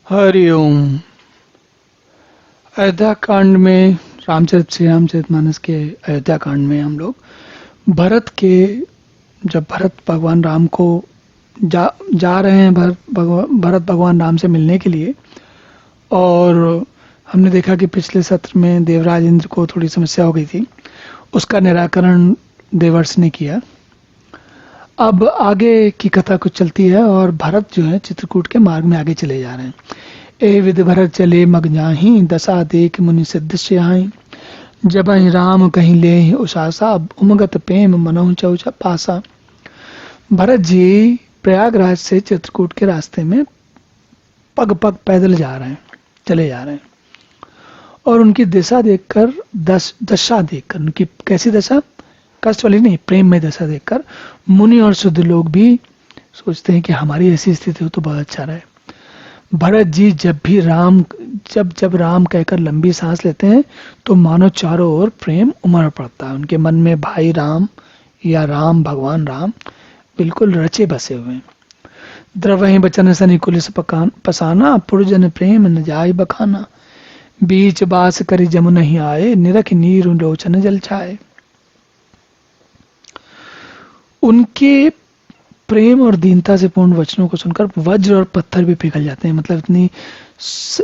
हरिओम। अयोध्या कांड में रामचरित श्री रामचरितमानस के अयोध्या कांड में हम लोग भरत के जब भरत भगवान राम को जा रहे हैं भरत भगवान राम से मिलने के लिए। और हमने देखा कि पिछले सत्र में देवराज इंद्र को थोड़ी समस्या हो गई थी, उसका निराकरण देवर्षि ने किया। अब आगे की कथा कुछ चलती है और भरत जो है चित्रकूट के मार्ग में आगे चले जा रहे हैं। ए विधि भरत चले मग जाहि, दशा देख मुनि सिद्ध स्याहि। जब राम कहीं ले उषासा, उमगत प्रेम मनोह चौचा पासा। भरत जी प्रयागराज से चित्रकूट के रास्ते में पग पग पैदल जा रहे हैं, चले जा रहे हैं। और उनकी दिशा देखकर दशा देखकर, उनकी कैसी दशा, कष्ट वाली नहीं, प्रेम में दशा देखकर मुनि और शुद्ध लोग भी सोचते हैं कि हमारी ऐसी स्थिति हो तो बहुत अच्छा रहे। भरत जी जब राम कहकर लंबी सांस लेते हैं तो मानो चारों ओर प्रेम उमड़ पड़ता है। उनके मन में भाई राम या राम भगवान राम बिल्कुल रचे बसे हुए हैं। द्रवहि बचन सनि कुलिस पसाना, पुरजन प्रेम न जाय बखाना। बीच बास करी जमु नहीं आए, निरख नीर लोचन जल छाए। उनके प्रेम और दीनता से पूर्ण वचनों को सुनकर वज्र और पत्थर भी पिघल जाते हैं। मतलब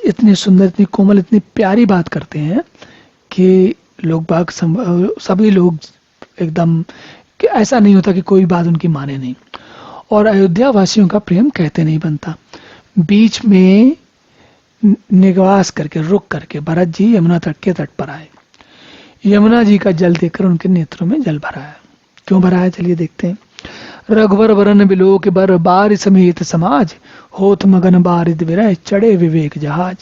इतनी सुंदर, इतनी कोमल, इतनी प्यारी बात करते हैं कि सभी लोग एकदम, कि ऐसा नहीं होता कि कोई बात उनकी माने नहीं। और अयोध्या वासियों का प्रेम कहते नहीं बनता। बीच में निवास करके, रुक करके भरत जी यमुना तट के तट पर आए। यमुना जी का जल देखकर उनके नेत्रों में जल भरा है। क्यों भरा है, चलिए देखते हैं। रघुवर वरन बिलोक बर, बार समेत समाज, होत मगन बारिद विरह, चढ़े विवेक जहाज।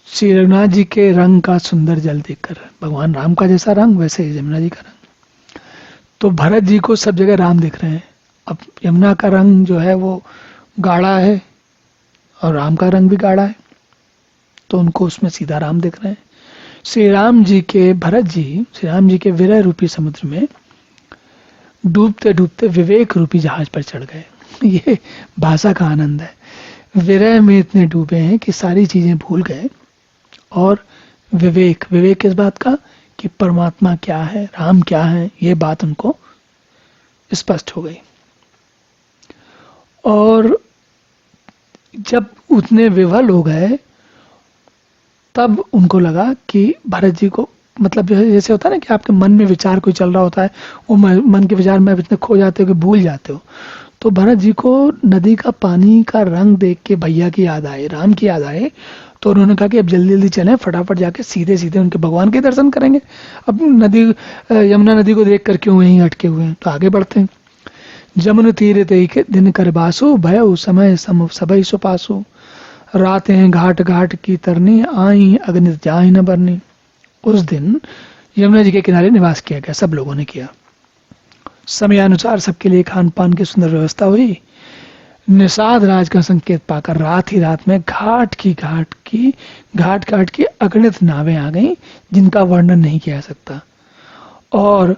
श्री रघुनाथ जी के रंग का सुंदर जल देखकर, भगवान राम का जैसा रंग वैसे यमुना जी का रंग, तो भरत जी को सब जगह राम दिख रहे हैं। अब यमुना का रंग जो है वो गाढ़ा है और राम का रंग भी गाढ़ा है, तो उनको उसमें सीधा राम दिख रहे हैं। श्री राम जी के विरह रूपी समुद्र में डूबते डूबते विवेक रूपी जहाज पर चढ़ गए। ये भाषा का आनंद है। विरह में इतने डूबे हैं कि सारी चीजें भूल गए। और विवेक किस बात का, कि परमात्मा क्या है, राम क्या है, ये बात उनको स्पष्ट हो गई। और जब उतने विवल हो गए तब उनको लगा कि भरत जी को, मतलब जैसे होता है ना कि आपके मन में विचार कोई चल रहा होता है, वो मन के विचार में इतने खो जाते हो कि भूल जाते हो। तो भरत जी को नदी का पानी का रंग देख के भैया की याद आए, राम की याद आए। तो उन्होंने कहा कि अब जल्दी जल्दी चलें, फटाफट जाके सीधे सीधे उनके भगवान के दर्शन करेंगे। अब यमुना नदी को देख कर क्यों यहीं अटके हुए हैं, तो आगे बढ़ते हैं। जमुन तीर ते दिन कर बासु, भय समय सम सबई सुपासु। रातें घाट घाट की तरनी, आई अग्नित जाहि न बरनी। उस दिन यमुना जी के किनारे निवास किया गया, सब लोगों ने किया। समयानुसार सबके लिए खान पान की सुंदर व्यवस्था हुई। निषाद राज का संकेत पाकर रात ही रात में घाट घाट की अगणित नावें आ गईं, जिनका वर्णन नहीं किया जा सकता। और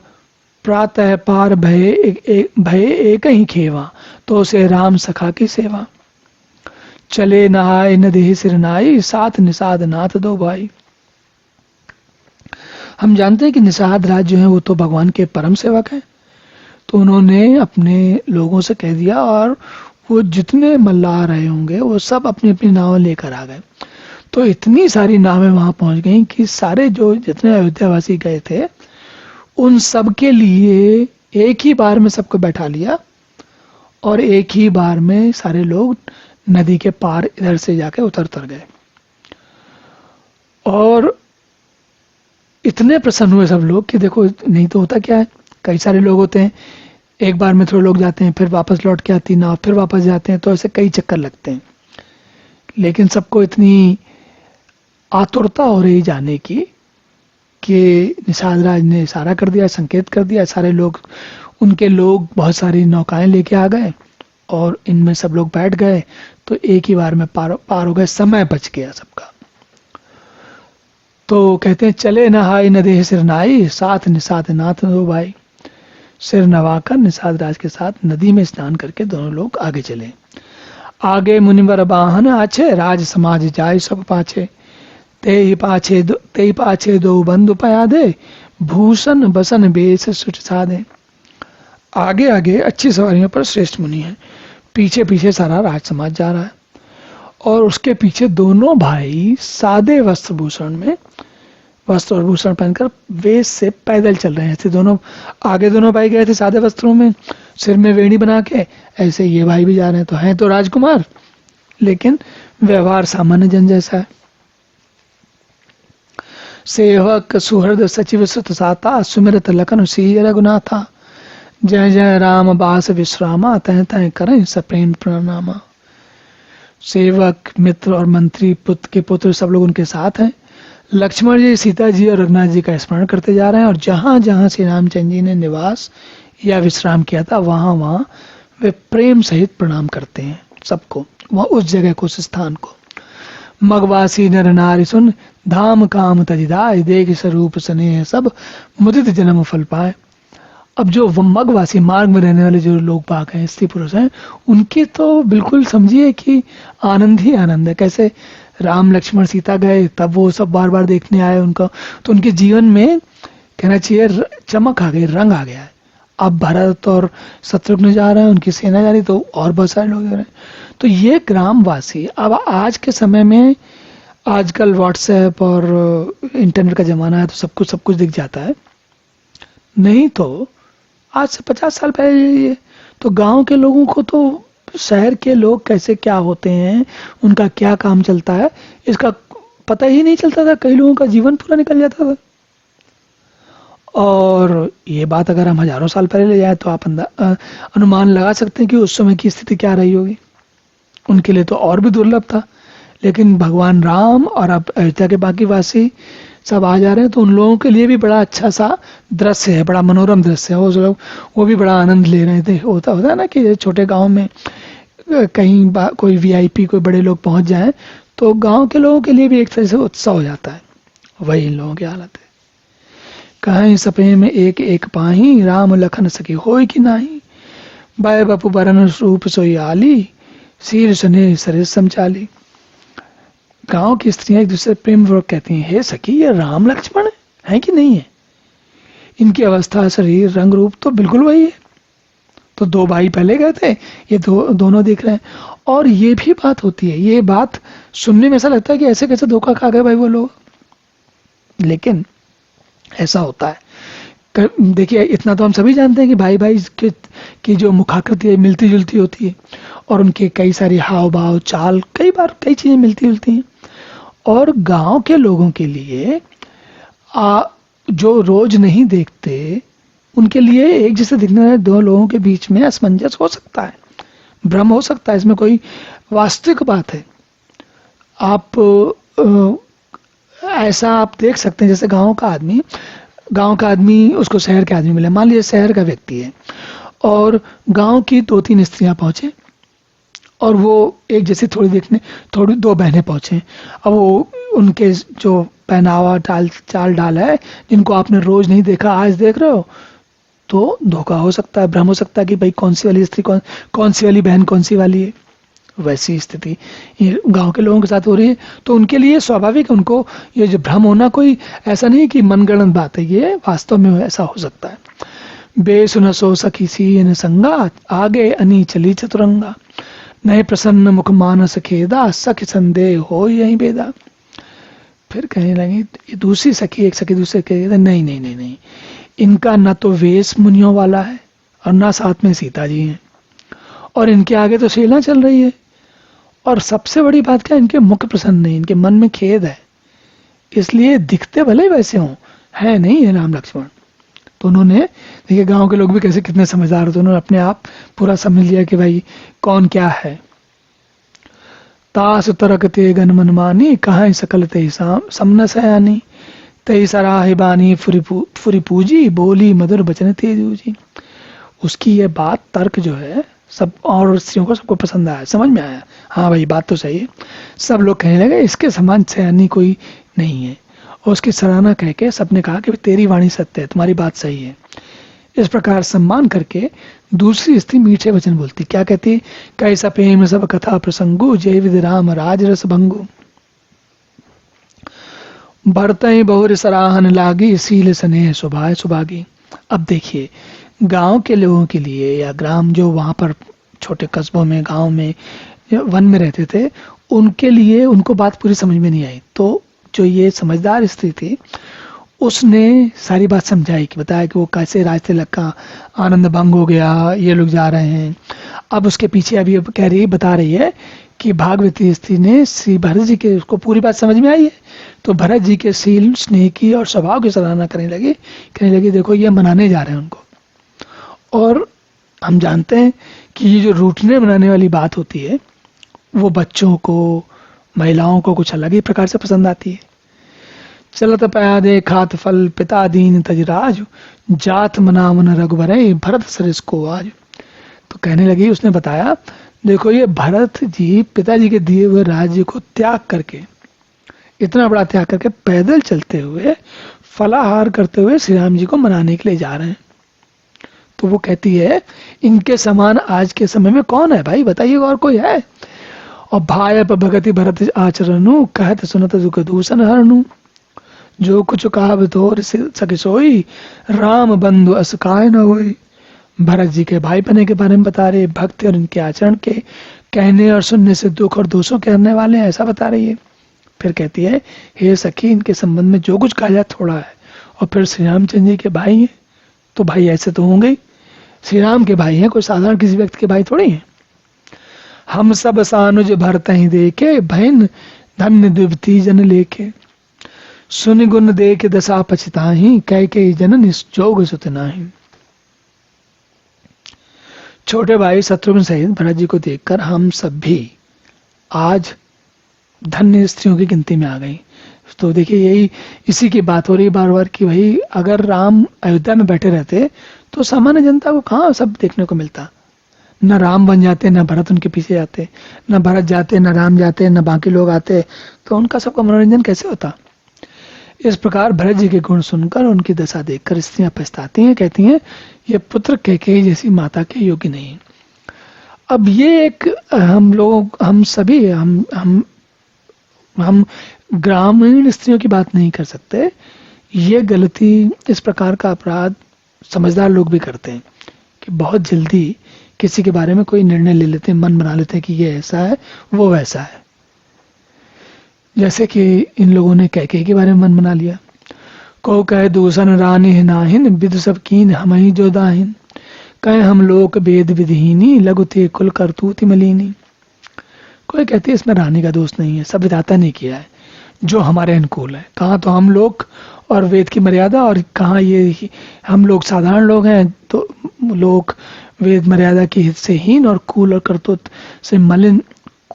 प्रातः पार भय एक ही खेवा, तो से राम सखा की सेवा। चले नहाय न देहि सिर नाई, साथ निषाद नाथ दो भाई। हम जानते हैं कि निषाद राज जो है वो तो भगवान के परम सेवक हैं। तो उन्होंने अपने लोगों से कह दिया, और वो जितने मल्लाह रहे होंगे वो सब अपनी अपनी नावें लेकर आ गए। तो इतनी सारी नावें वहां पहुंच गई कि सारे जो जितने अयोध्यावासी गए थे उन सब के लिए एक ही बार में सबको बैठा लिया, और एक ही बार में सारे लोग नदी के पार इधर से जाके उतर गए। और इतने प्रसन्न हुए सब लोग कि देखो, नहीं तो होता क्या है, कई सारे लोग होते हैं, एक बार में थोड़े लोग जाते हैं, फिर वापस लौट के आती नाव, फिर वापस जाते हैं, तो ऐसे कई चक्कर लगते हैं। लेकिन सबको इतनी आतुरता हो रही जाने की कि निषाद राज ने इशारा कर दिया, संकेत कर दिया, सारे लोग, उनके लोग बहुत सारी नौकाएं लेके आ गए और इनमें सब लोग बैठ गए। तो एक ही बार में पार हो गए, समय बच गया सबका। तो कहते हैं चले नहाय न देह सिर नाई, साथ निषाद नाथ दो भाई। सिर नवाकर निषाद राज के साथ नदी में स्नान करके दोनों लोग आगे चले। आगे मुनिवर वाहन आछे, राज समाज जाय सब पाछे। ते ही पाछे दो बंधु पयादे, भूषण बसन बेस सुच साधे। आगे आगे अच्छी सवारियों पर श्रेष्ठ मुनि है, पीछे पीछे सारा राज समाज जा रहा है, और उसके पीछे दोनों भाई सादे वस्त्र और भूषण पहनकर वेश से पैदल चल रहे हैं। ऐसे दोनों आगे दोनों भाई गए थे सादे वस्त्रों में, सिर में वेणी बना के, ऐसे ये भाई भी जा रहे हैं। तो हैं तो राजकुमार, लेकिन व्यवहार सामान्य जन जैसा है। सेवक सुहृद सचिव सुत साता, सुमिरत लखन सिय रघुनाथा। जय जय राम बास विश्रामा, तह तह करें सप्रेम प्रणामा। सेवक मित्र और मंत्री पुत्र के पुत्र सब लोग उनके साथ हैं। लक्ष्मण जी, सीता जी और रघुनाथ जी का स्मरण करते जा रहे हैं, और जहां जहां श्री रामचंद्र जी ने निवास या विश्राम किया था वहां वहां वे प्रेम सहित प्रणाम करते हैं सबको, वहां उस जगह को, उस स्थान को। मगवासी नर नारी सुन, धाम काम तजिदाय, देख स्वरूप स्नेह सब, मुदित जन्म फल पाए। अब जो मगवासी, मार्ग में रहने वाले जो लोग बाग हैं, स्त्री पुरुष हैं, उनके तो बिल्कुल समझिए कि आनंद ही आनंद है। कैसे राम लक्ष्मण सीता गए, तब वो सब बार बार देखने आए उनका, तो उनके जीवन में कहना चाहिए चमक आ गई, रंग आ गया है। अब भरत और शत्रुघ्न जा रहे हैं, उनकी सेना जा रही, तो और बहुत सारे लोग जा रहे हैं। तो ये ग्रामवासी अब आज के समय में, आजकल व्हाट्सएप और इंटरनेट का जमाना है, तो सब कुछ दिख जाता है। नहीं तो आज से 50 साल पहले ये तो गांव के लोगों को तो शहर के लोग कैसे क्या होते हैं, उनका क्या काम चलता है, इसका पता ही नहीं चलता था। कई लोगों का जीवन पूरा निकल जाता था। और ये बात अगर हम हजारों साल पहले ले जाए तो आप अनुमान लगा सकते हैं कि उस समय की स्थिति क्या रही होगी। उनके लिए तो और भी दुर्लभ था। लेकिन भगवान राम और अब अयोध्या के बाकी वासी सब आ जा रहे हैं, तो उन लोगों के लिए भी बड़ा अच्छा सा दृश्य है, बड़ा मनोरम दृश्य है। वो भी बड़ा आनंद ले रहे थे। होता है ना कि छोटे गांव में कहीं कोई वीआईपी, कोई बड़े लोग पहुंच जाएं, तो गांव के लोगों के लिए भी एक तरह से उत्साह हो जाता है। वही इन लोगों की हालत है। कहीं सपने में एक एक पाही, राम लखन सके होय कि नाही। बाय बपु बरन रूप सोई आली, शीर सने सरिस समचाली। गांव की स्त्रियां एक दूसरे प्रेम पूर्वक कहती हैं, हे सखी, ये राम लक्ष्मण है कि नहीं है? इनकी अवस्था, शरीर, रंग रूप तो बिल्कुल वही है। तो दो भाई पहले गए थे, ये दोनों देख रहे हैं। और ये भी बात होती है, ये बात सुनने में ऐसा लगता है कि ऐसे कैसे धोखा खा गए भाई वो लोग, लेकिन ऐसा होता है। देखिए, इतना तो हम सभी जानते हैं कि भाई भाई की जो मुखाकृति है मिलती जुलती होती है, और उनके कई सारे हाव भाव, चाल, कई बार कई चीजें मिलती जुलती हैं। और गांव के लोगों के लिए जो रोज नहीं देखते, उनके लिए एक जैसे दिखने वाले दो लोगों के बीच में असमंजस हो सकता है, भ्रम हो सकता है। इसमें कोई वास्तविक बात है। आप ऐसा आप देख सकते हैं, जैसे गांव का आदमी उसको शहर के आदमी मिले। मान लीजिए शहर का व्यक्ति है और गांव की 2-3 स्त्रियां पहुंचे, और वो एक जैसी थोड़ी दो बहनें पहुंचे। अब वो उनके जो पहनावा, चाल ढाल है, जिनको आपने रोज नहीं देखा, आज देख रहे हो, तो धोखा हो सकता है, भ्रम हो सकता है कि भाई कौन सी वाली स्त्री कौन सी वाली बहन कौन सी वाली है। वैसी स्थिति ये गांव के लोगों के साथ हो रही है। तो उनके लिए स्वाभाविक, उनको ये जो भ्रम होना कोई ऐसा नहीं कि मनगढ़ंत बात है, ये वास्तव में ऐसा हो सकता है। बेसुन सो सखी सी न संगा, आगे अनी चली चतुरंगा। नए प्रसन्न मुख मानस खेदा, सख संदेह हो यही बेदा। फिर कहने लगी, ये दूसरी सखी, एक सखी दूसरे के, नहीं नहीं नहीं नहीं, इनका न तो वेश मुनियों वाला है और ना साथ में सीता जी हैं, और इनके आगे तो शीला चल रही है। और सबसे बड़ी बात क्या, इनके मुख प्रसन्न नहीं, इनके मन में खेद है, इसलिए दिखते भले ही वैसे हों, है नहीं है राम लक्ष्मण। तो उन्होंने, देखिए गांव के लोग भी कैसे कितने समझदार होते, उन्होंने अपने आप पूरा समझ लिया कि भाई कौन क्या है। तास तरक ते गन मन मानी, कहाँ सकल ते समन सयानी। तई सराहे बानी फुरी पूजी, बोली मधुर बचन तेजूजी। उसकी ये बात, तर्क जो है, सब और स्त्रियों को सबको पसंद आया, समझ में आया, हाँ भाई बात तो सही है। सब लोग कहने लगे इसके समान सयानी कोई नहीं है, और उसकी सराहना कह के सबने कहा कि तेरी वाणी सत्य है, तुम्हारी बात सही है। इस प्रकार सम्मान करके दूसरी स्त्री मीठे वचन बोलती। क्या कहती? कैसा प्रेम सब कथा प्रसंगु, जय विधि राम राज रस भंगु। भरतई बहुर सराहन लागी, शील स्नेह सुभाय सुभागी। अब देखिए, गांव के लोगों के लिए या ग्राम जो वहां पर छोटे कस्बों में, गांव में, वन में रहते थे, उनके लिए उनको बात पूरी समझ में नहीं आई। तो जो ये समझदार स्त्री थी, उसने सारी बात समझाई, कि बताया कि वो कैसे रास्ते लगा आनंद भंग हो गया, ये लोग जा रहे हैं। अब उसके पीछे अभी कह रही, बता रही है कि भागवती स्त्री ने श्री भरत जी के, उसको पूरी बात समझ में आई है, तो भरत जी के शील, स्नेह की और स्वभाव की सराहना कहने लगी देखो ये मनाने जा रहे हैं उनको। और हम जानते हैं कि ये जो रूठने मनाने वाली बात होती है, वो बच्चों को, महिलाओं को कुछ अलग ही प्रकार से पसंद आती है। चलत पयादे खात फल पिता दीन तजराज, जात मना मन रघुबर भरत सरिस को आज। तो कहने लगी, उसने बताया देखो ये भरत जी पिताजी के दिए हुए राज्य को त्याग करके, इतना बड़ा त्याग करके पैदल चलते हुए, फलाहार करते हुए श्री राम जी को मनाने के लिए जा रहे हैं। तो वो कहती है इनके समान आज के समय में कौन है भाई, बताइए और कोई है? और भाई भगति भरत आचरणु, कहत सुनत दुख दूषण हरणु। जो कुछ कहा तोर सके सोई, राम बंधु असकाय न होई। भरत जी के भाई बने के बारे में बता रही है, भक्ति और इनके आचरण के कहने और सुनने से दुख और दोषों के हरने वाले हैं, ऐसा बता रही है। फिर कहती है हे सखी, इनके संबंध में जो कुछ कहा जाए थोड़ा है। और फिर श्री रामचंद्र जी के भाई हैं, तो भाई ऐसे तो होंगे ही, श्री राम के भाई हैं, कोई साधारण किसी व्यक्ति के भाई थोड़ी हैं। हम सब सानुज भरत ही देखे, बहन धन्य द्विपति जन लेके। सुन गुण देख दशा पछताही, कह के जनन जोग सुत नाही। छोटे भाई शत्रुघ्न सहित भरत जी को देखकर हम सब भी आज धन्य स्त्रियों की गिनती में आ गई। तो देखिए यही इसी की बात हो रही बार बार कि भाई अगर राम अयोध्या में बैठे रहते तो सामान्य जनता को कहाँ सब देखने को मिलता। न राम बन जाते, न भरत उनके पीछे जाते, न भरत जाते, न राम जाते, न बाकी लोग आते, तो उनका सबका मनोरंजन कैसे होता। इस प्रकार भरत जी के गुण सुनकर, उनकी दशा देखकर स्त्रियां पछताती हैं, कहती हैं ये पुत्र कैकेयी जैसी माता के योग्य नहीं। अब ये एक हम लोग, हम सभी, हम ग्रामीण स्त्रियों की बात नहीं कर सकते। ये गलती, इस प्रकार का अपराध समझदार लोग भी करते हैं कि बहुत जल्दी किसी के बारे में कोई निर्णय ले लेते हैं, मन बना लेते हैं कि ये ऐसा है, वो वैसा है। जैसे कि इन लोगों ने कैकेयी के बारे में मन बना लिया। को कह दूषण रानी नाहिन, विद सब कीन हम ही जो दाहिन। कहे हम लोक वेद विधिहीनी, लघुते कुल करतूति मलिनी। कोई कहती है इसमें रानी का दोष नहीं है, सब विधाता ने किया है जो हमारे अनुकूल है। कहाँ तो हम लोग और वेद की मर्यादा, और कहाँ ये हम लोग साधारण लोग हैं, तो लोग वेद मर्यादा के हित से हीन और कुल और करतूत से मलिन,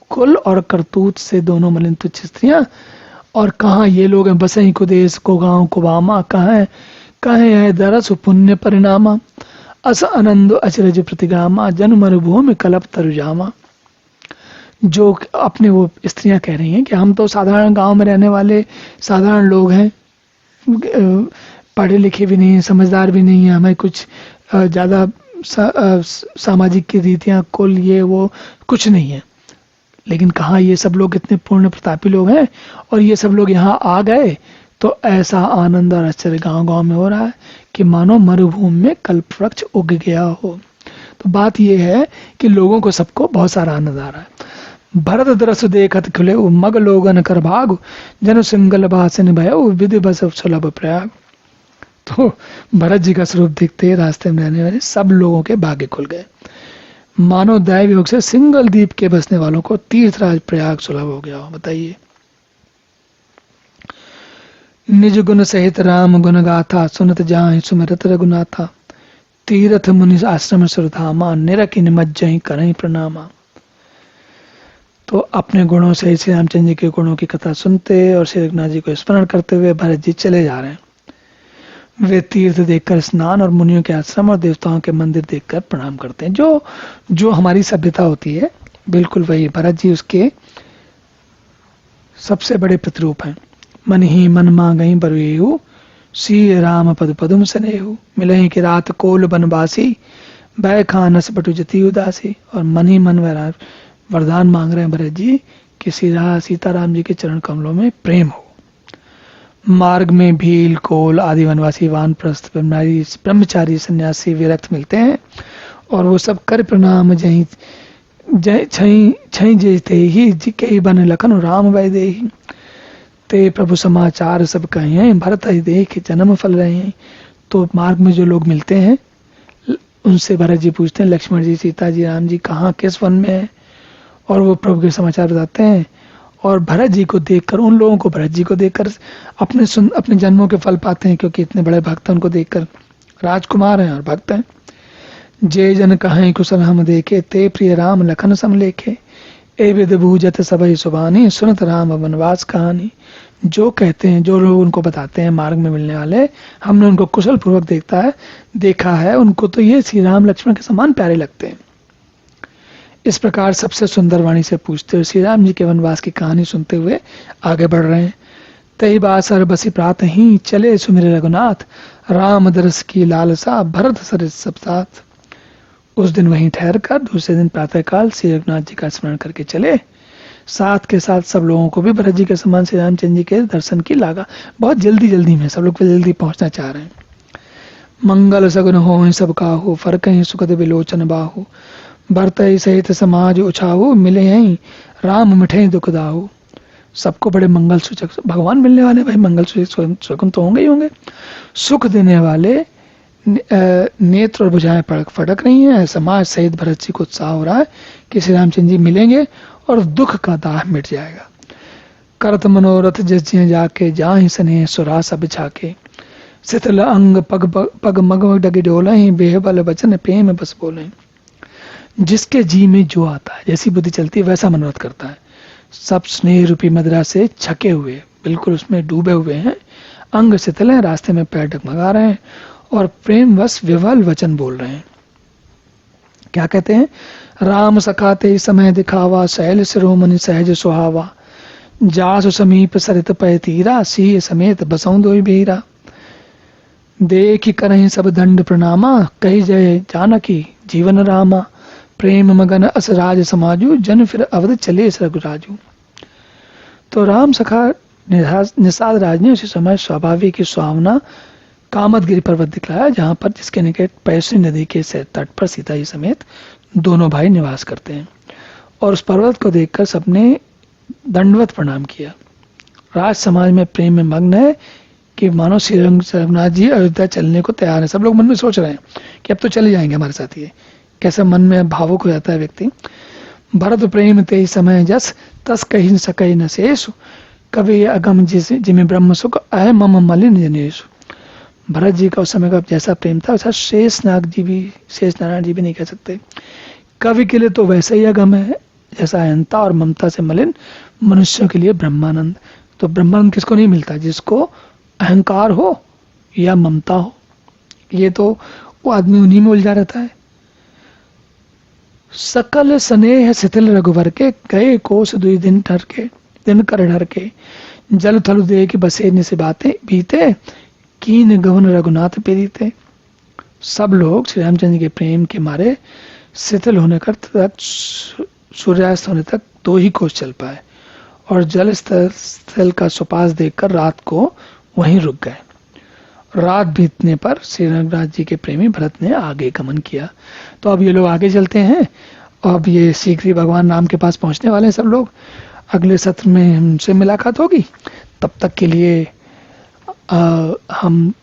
कुल और करतूत से दोनों मलिन तुच्छ स्त्रियां। और कहाँ ये लोग हैं बसई को देश को गांव को वामा, कहे है दरस पुण्य परिणामा। अस आनंद अचरज प्रतिगामा, जन मरुभूमि कलप तरुजामा। जो अपने वो स्त्रियां कह रही हैं कि हम तो साधारण गांव में रहने वाले साधारण लोग हैं, पढ़े लिखे भी नहीं है, समझदार भी नहीं है, हमें कुछ ज़्यादा सामाजिक की रीतियाँ, कुल, ये वो कुछ नहीं है। लेकिन कहाँ ये सब लोग इतने पूर्ण प्रतापी लोग हैं, और ये सब लोग यहाँ आ गए तो ऐसा आनंद और आश्चर्य गांव गांव में हो रहा है कि मानो मरुभूमि में कल्प वृक्ष उग गया हो। तो बात यह है कि लोगों को, सबको बहुत सारा आनंद आ रहा है। भरत दरस देखत खुले मग लोगन कर भाग, जन सिंगल भाषण भयो विधि बस सुलभ प्रयाग। तो भरत जी का स्वरूप दिखते रास्ते में रहने वाले सब लोगों के भाग्य खुल गए। मानो दैव योग से सिंगल द्वीप के बसने वालों को तीर्थराज प्रयाग सुलभ हो गया हो। बताइए, निज गुण सहित राम गुण गाथा, सुनत जाहि सुमिरत रघुनाथा। तीर्थ मुनि आश्रम सुरधामा, निरखि निमज्जहि करहि प्रणामा। तो अपने गुणों से श्री रामचंद्र जी के गुणों की कथा सुनते और श्री रघुनाथ जी को स्मरण करते हुए भरत जी चले जा रहे हैं। वे तीर्थ देखकर स्नान और मुनियों के आश्रम और देवताओं के मंदिर देखकर प्रणाम करते हैं। जो हमारी सभ्यता होती है, बिल्कुल वही भरत जी उसके सबसे बड़े प्रतिरूप हैं। मन ही मन मांगई बरुएहु, सी राम पद पदुम स्नेहु, मिलहि कि रात कोल बनवासी, बै खानस बटु जति उदासी। और मन ही मन वरदान मांग रहे हैं भरत जी कि सीताराम जी के चरण कमलों में प्रेम हो। मार्ग में भील कोल आदि वनवासी वानप्रस्थ ब्रह्मचारी सन्यासी विरक्त मिलते हैं और वो सब कर प्रणाम जय जय छई जयते ही जिके बन लखन राम वै देहि, ते प्रभु समाचार सब कहे हैं भरत ही देख जन्म फल रहे हैं। तो मार्ग में जो लोग मिलते हैं उनसे भरत जी पूछते हैं लक्ष्मण जी सीता जी राम जी कहाँ किस वन में है, और वो प्रभु के समाचार बताते हैं। और भरत जी को देखकर उन लोगों को भरत जी को देखकर अपने जन्मों के फल पाते हैं, क्योंकि इतने बड़े भक्त हैं। उनको देखकर राजकुमार हैं और भक्त हैं। जय जन कहें कुशल हम देखे, ते प्रिय राम लखन सम लेखे, ए विद भूजत सबहि सुबानी, सुनत राम वनवास कहानी। जो कहते हैं, जो लोग उनको बताते हैं मार्ग में मिलने वाले, हमने उनको कुशल पूर्वक देखा है, उनको तो ये श्री राम लक्ष्मण के समान प्यारे लगते हैं। इस प्रकार सबसे सुंदर वाणी से पूछते हुए श्री राम जी के वनवास की कहानी सुनते हुए आगे बढ़ रहे हैं। तई बासर बसी प्रात ही, चले सुमिर रघुनाथ, राम दरस की लालसा भरत सरिस सब साथ। उस दिन वहीं ठहर कर दूसरे दिन प्रातःकाल श्री रघुनाथ जी का स्मरण करके चले। साथ के साथ सब लोगों को भी भरत जी के समान श्री रामचंद्र जी के दर्शन की लागा। बहुत जल्दी में सब लोग जल्दी पहुंचना चाह रहे हैं। मंगल सगुन हो सब काहू, फरक सुखद विलोचन बाहू, भरत सहित समाज उछाऊ, मिले हैं राम मिठे दुख दाहू। सबको बड़े मंगल सूचक भगवान मिलने वाले, भाई मंगल सूचक शकुन तो होंगे ही होंगे। सुख देने वाले नेत्र और भुजाएं फटक रही हैं। समाज सहित भरत जी को उत्साह हो रहा है कि श्री रामचंद्र जी मिलेंगे और दुख का दाह मिट जाएगा। करत मनोरथ जिस जिय जाके, जाहि स्नेह सुरासा बिछाके, शीतल अंग पग मग डगे डोले, बेहबल वचन प्रेम बस बोले। जिसके जी में जो आता है, जैसी बुद्धि चलती है वैसा मनोरथ करता है। सब स्नेह रूपी मदिरा से छके हुए, बिल्कुल उसमें डूबे हुए हैं। अंग शीतल है, रास्ते में पैर डगमगा रहे हैं और प्रेमवश विवल वचन बोल रहे हैं। क्या कहते हैं? राम सखाते समय दिखावा, शैल शिरोमणि सहज सुहावा, जासु समीप सरित पय तीरा, सिंह समेत बसौं दोई बेरा। देख करहि सब दंड प्रणामा, कही जय जानकी जीवन रामा, प्रेम मगन अस राज समाजू, जन फिर अवध चले रघुराजू। तो राम सखा निषाद राज ने उसी समय स्वाभाविक ही सुहावना कामदगिरी पर्वत दिखलाया, जहां पर जिसके निकट पैसरी नदी के तट पर सीता जी समेत दोनों भाई निवास करते हैं। और उस पर्वत को देखकर सबने दंडवत प्रणाम किया। राज समाज में प्रेम में मग्न है कि मानो श्री रघुनाथ जी अयोध्या चलने को तैयार है। सब लोग मन में सोच रहे हैं कि अब तो चले जाएंगे हमारे साथ। ये कैसा मन में भावुक हो जाता है व्यक्ति। भरत प्रेम ते समय जस, तस कही सकई न शेषु, कवि अगम जिमे ब्रह्म सुख, अह मम मलिन जनेशु। भरत जी का उस समय का जैसा प्रेम था वैसा शेष नारायण जी भी नहीं कह सकते। कवि के लिए तो वैसा ही अगम है जैसा अहंता और ममता से मलिन मनुष्यों के लिए ब्रह्मानंद। तो ब्रह्मानंद किसको नहीं मिलता? जिसको अहंकार हो या ममता हो। ये तो वो आदमी उन्हीं में उलझा रहता है। सकल स्नेह शिथिल रघुवर के, गए कोस दुई दिन ठर के, दिन कर ढर के, जल थल दे के बसे निस बातें बीते, कीन गवन रघुनाथ प्रीते। सब लोग श्री रामचंद्र के प्रेम के मारे शिथिल होने तक, सूर्यास्त होने तक 2 ही कोस चल पाए और जल स्थल का सुपास देखकर रात को वहीं रुक गए। रात बीतने पर श्री रघुनाथ जी के प्रेमी भरत ने आगे गमन किया। तो अब ये लोग आगे चलते हैं। अब ये शीघ्र ही भगवान राम के पास पहुंचने वाले हैं सब लोग। अगले सत्र में हमसे मुलाकात होगी। तब तक के लिए हम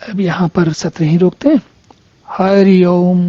अब यहाँ पर सत्र ही रोकते हैं। हरि ओम।